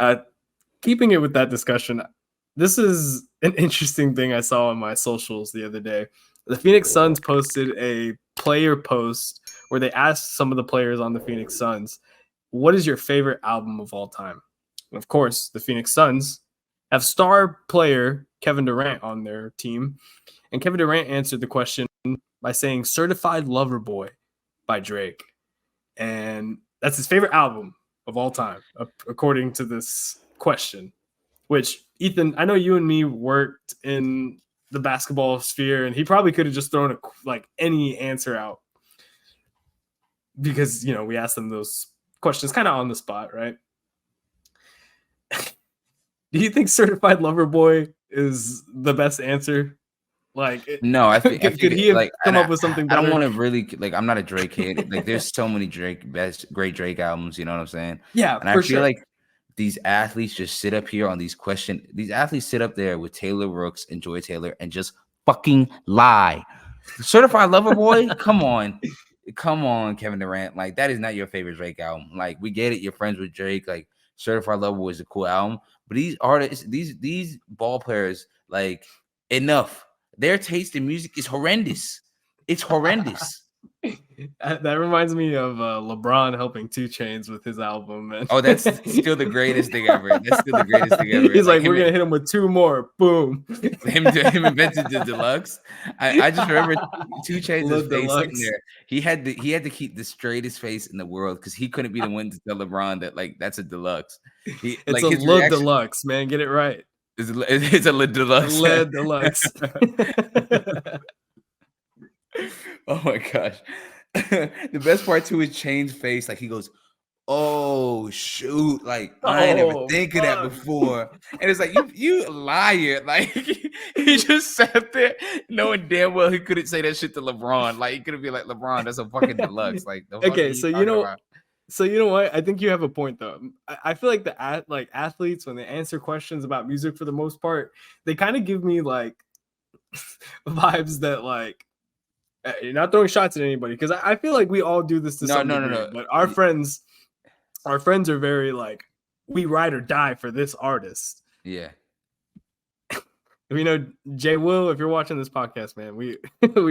Uh, Keeping it with that discussion, this is an interesting thing I saw on my socials the other day. The Phoenix Suns posted a player post where they asked some of the players on the Phoenix Suns, what is your favorite album of all time? And of course, the Phoenix Suns have star player Kevin Durant on their team. And Kevin Durant answered the question by saying Certified Lover Boy by Drake. And that's his favorite album of all time, according to this question. Which, Ethan, I know you and me worked in the basketball sphere, and he probably could have just thrown any answer out because, we asked him those questions kind of on the spot, right? Do you think Certified Lover Boy is the best answer? No, I think could he have come up with something better? I don't want to really I'm not a Drake hater. There's so many great Drake albums. You know what I'm saying? Yeah, and I feel like these athletes just sit up here on these questions. These athletes sit up there with Taylor Rooks and Joy Taylor and just fucking lie. Certified Lover Boy, come on, Kevin Durant. That is not your favorite Drake album. We get it, you're friends with Drake. Certified Lover Boy is a cool album, but these artists, these ball players, enough. Their taste in music is horrendous. It's horrendous. That reminds me of LeBron helping 2 Chainz with his album. Man. Oh, that's still the greatest thing ever. That's still the greatest thing ever. He's we're gonna hit him with 2 more. Boom. Him invented the deluxe. I just remember 2 Chainz' face sitting there. He had to keep the straightest face in the world because he couldn't be the one to tell LeBron that that's a deluxe. It's a deluxe, man. Get it right. It's a deluxe. Deluxe. Oh my gosh. The best part too is Chain's face. He goes, oh shoot. I ain't ever think of that before. And it's you liar. He just sat there knowing damn well he couldn't say that shit to LeBron. He could have been like, LeBron, that's a fucking deluxe. Okay, so you know what? I think you have a point though. I feel like athletes, when they answer questions about music for the most part, they kind of give me vibes that you're not throwing shots at anybody, because I feel like we all do this to some degree. No. But our friends are very we ride or die for this artist. Yeah. Jay Will, if you're watching this podcast, man, we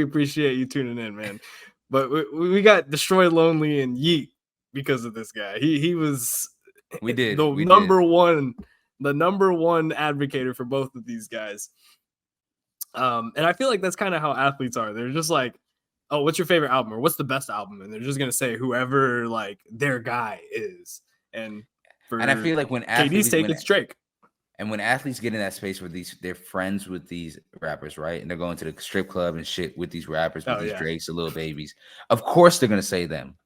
appreciate you tuning in, man. But we got Destroy Lonely and Yeet because of this guy. He was the number one advocator for both of these guys. And I feel like that's kind of how athletes are. They're just oh, what's your favorite album, or what's the best album? And they're just gonna say whoever their guy is. And I feel like when KD's take, it's Drake. And when athletes get in that space where they're friends with these rappers, right? And they're going to the strip club and shit with these rappers, with these Drakes and Lil Babies. Of course they're gonna say them.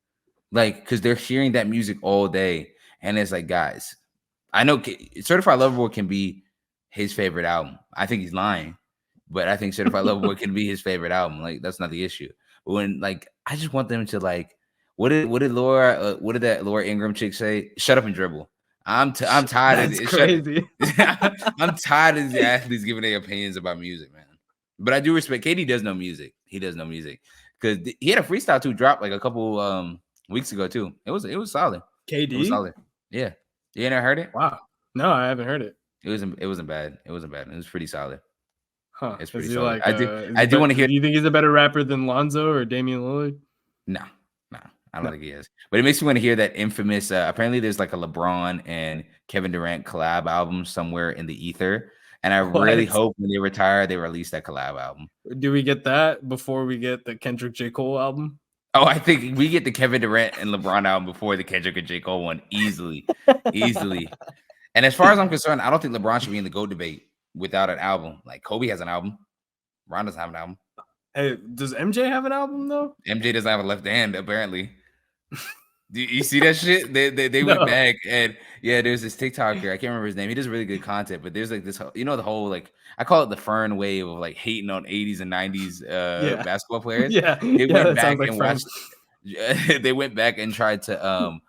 Because they're hearing that music all day. And it's guys, I know Certified Lover Boy can be his favorite album. I think he's lying, but I think Certified Lover Boy can be his favorite album. That's not the issue. But when I just want them to what did that Laura Ingraham chick say? Shut up and dribble. I'm tired of it. Crazy. I'm tired of the athletes giving their opinions about music, man. But I do respect KD does know music. He does know music. Because he had a freestyle too drop a couple weeks ago too. It was solid. KD? It was solid. Yeah. You ain't heard it? Wow. No, I haven't heard it. It wasn't bad. It was pretty solid. Huh. It's pretty solid. I do want to hear. Do you think he's a better rapper than Lonzo or Damian Lillard? No. I don't think he is. But it makes me want to hear that infamous. Apparently, there's a LeBron and Kevin Durant collab album somewhere in the ether. And I really hope when they retire, they release that collab album. Do we get that before we get the Kendrick J. Cole album? Oh, I think we get the Kevin Durant and LeBron album before the Kendrick and J. Cole one. Easily. And as far as I'm concerned, I don't think LeBron should be in the GOAT debate without an album. Kobe has an album. LeBron doesn't have an album. Hey, does MJ have an album, though? MJ doesn't have a left hand, apparently. Do you see that shit? They went back, and there's this TikToker. I can't remember his name. He does really good content, but there's this, the whole I call it the Fern wave of hating on 80s and 90s basketball players. Yeah, they went back and watched. They went back and tried to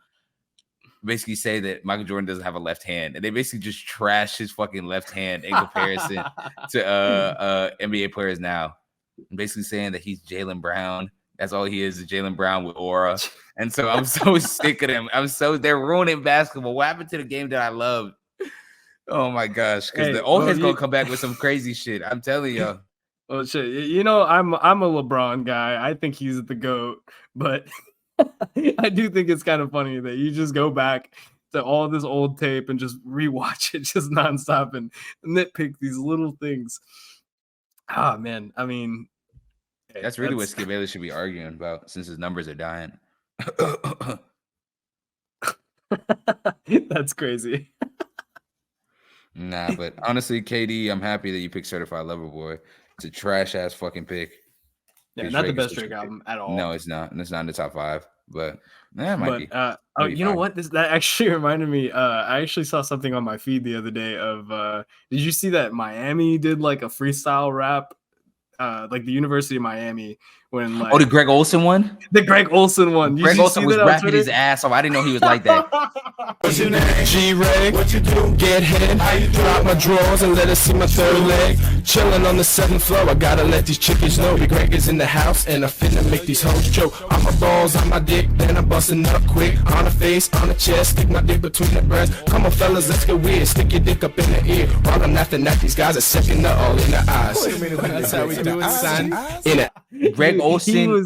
basically say that Michael Jordan doesn't have a left hand, and they basically just trash his fucking left hand in comparison to NBA players now. Basically saying that he's Jaylen Brown. That's all he is Jaylen Brown with aura. And so I'm so sick of them. They're ruining basketball. What happened to the game that I loved Oh my gosh, because Hey, the old well, head's gonna come back with some crazy shit. I'm telling you. well, shit. You know, I'm a LeBron guy. I think he's the GOAT, but I do think it's kind of funny that you just go back to all this old tape and just rewatch it just nonstop and nitpick these little things. Ah, man. I mean, hey, That's really what Skip Bayless should be arguing about since his numbers are dying. That's crazy. Nah, but honestly, KD, I'm happy that you picked Certified Lover Boy. It's a trash ass fucking pick. Yeah, not the best Drake album at all. No, it's not. And it's not in the top 5. But yeah, it might be. Oh, you know what? That actually reminded me. I actually saw something on my feed the other day of did you see that Miami did like a freestyle rap? Like the University of Miami when like the Greg Olson one? The Greg Olson one. Greg Olson was rapping his ass off. I didn't know he was like that. What's your name? G-Ray. What you do? Get hit. How you drop my drawers and let us see my third leg. Chilling on the 7th floor. I gotta let these chickens know. Big Greg is in the house and I finna make these hoes choke. On my balls, on my dick, then I'm busting up quick. On the face, on the chest, stick my dick between the breasts. Come on, fellas, let's get weird. Stick your dick up in the ear. While I'm laughing at these guys are second nut all in the eyes. That's how we do it, son. In it. Greg Olson.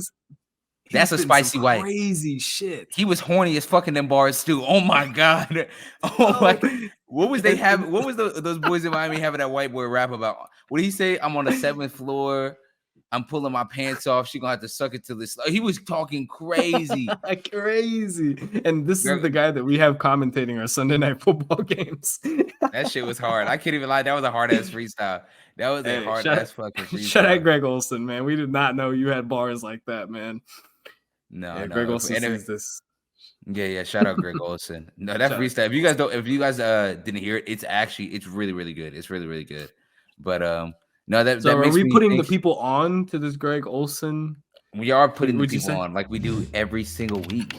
That's a spicy white. Crazy shit. He was horny as fucking them bars too. Oh my god. Oh my. What was they having? What was those boys in Miami having that white boy rap about? What did he say? I'm on the 7th floor. I'm pulling my pants off. She gonna have to suck it till this. He was talking crazy. Crazy. And this is the guy that we have commentating our Sunday night football games. That shit was hard. I can't even lie. That was a hard ass freestyle. That was a hard ass fucking freestyle. Shout out Greg Olson, man. We did not know you had bars like that, man. No, yeah, Greg Olson sees this. Yeah. Shout out Greg Olson. No, that freestyle. If you guys didn't hear it, it's really, really good. It's really, really good. But no, that so that makes are we me putting think, the people on to this Greg Olson? We are putting the people on like we do every single week.